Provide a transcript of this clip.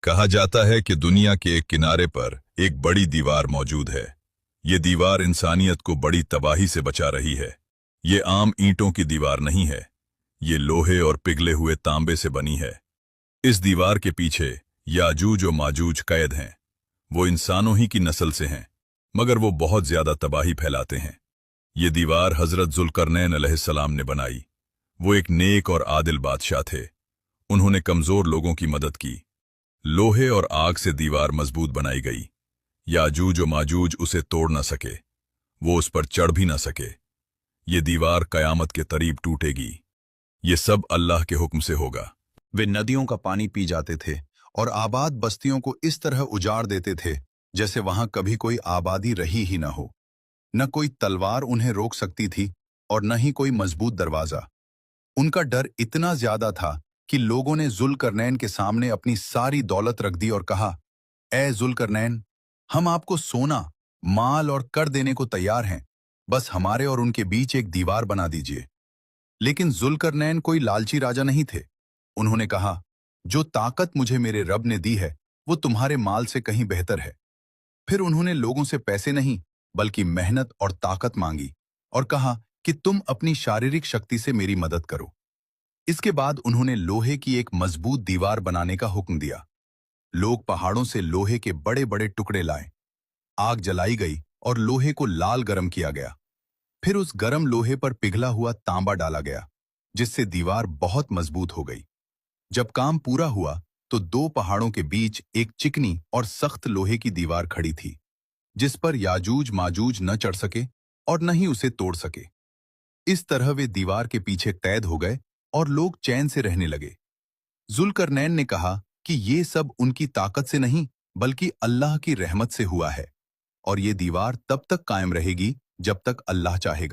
कहा जाता है कि दुनिया के एक किनारे पर एक बड़ी दीवार मौजूद है। ये दीवार इंसानियत को बड़ी तबाही से बचा रही है। ये आम ईंटों की दीवार नहीं है, ये लोहे और पिघले हुए तांबे से बनी है। इस दीवार के पीछे याजूज और माजूज कैद हैं। वो इंसानों ही की नस्ल से हैं, मगर वो बहुत ज्यादा तबाही फैलाते हैं। ये दीवार हजरत जुल्करनैन अलैहिस्सलाम ने बनाई। वो एक नेक और आदिल बादशाह थे। उन्होंने कमजोर लोगों की मदद की। लोहे और आग से दीवार मजबूत बनाई गई। याजूज और माजूज उसे तोड़ न सके, वो उस पर चढ़ भी न सके। ये दीवार कयामत के करीब टूटेगी। ये सब अल्लाह के हुक्म से होगा। वे नदियों का पानी पी जाते थे और आबाद बस्तियों को इस तरह उजाड़ देते थे जैसे वहां कभी कोई आबादी रही ही न हो। न कोई तलवार उन्हें रोक सकती थी और न ही कोई मजबूत दरवाजा। उनका डर इतना ज्यादा था कि लोगों ने जुल्करनैन के सामने अपनी सारी दौलत रख दी और कहा, ए जुल्करनैन, हम आपको सोना, माल और कर देने को तैयार हैं, बस हमारे और उनके बीच एक दीवार बना दीजिए। लेकिन जुल्करनैन कोई लालची राजा नहीं थे। उन्होंने कहा, जो ताकत मुझे मेरे रब ने दी है वो तुम्हारे माल से कहीं बेहतर है। फिर उन्होंने लोगों से पैसे नहीं बल्कि मेहनत और ताकत मांगी और कहा कि तुम अपनी शारीरिक शक्ति से मेरी मदद करो। इसके बाद उन्होंने लोहे की एक मजबूत दीवार बनाने का हुक्म दिया। लोग पहाड़ों से लोहे के बड़े बड़े टुकड़े लाए। आग जलाई गई और लोहे को लाल गरम किया गया। फिर उस गरम लोहे पर पिघला हुआ तांबा डाला गया, जिससे दीवार बहुत मजबूत हो गई। जब काम पूरा हुआ तो दो पहाड़ों के बीच एक चिकनी और सख्त लोहे की दीवार खड़ी थी, जिस पर याजूज माजूज न चढ़ सके और न ही उसे तोड़ सके। इस तरह वे दीवार के पीछे कैद हो गए और लोग चैन से रहने लगे। जुल्करनैन ने कहा कि ये सब उनकी ताकत से नहीं बल्कि अल्लाह की रहमत से हुआ है और ये दीवार तब तक कायम रहेगी जब तक अल्लाह चाहेगा।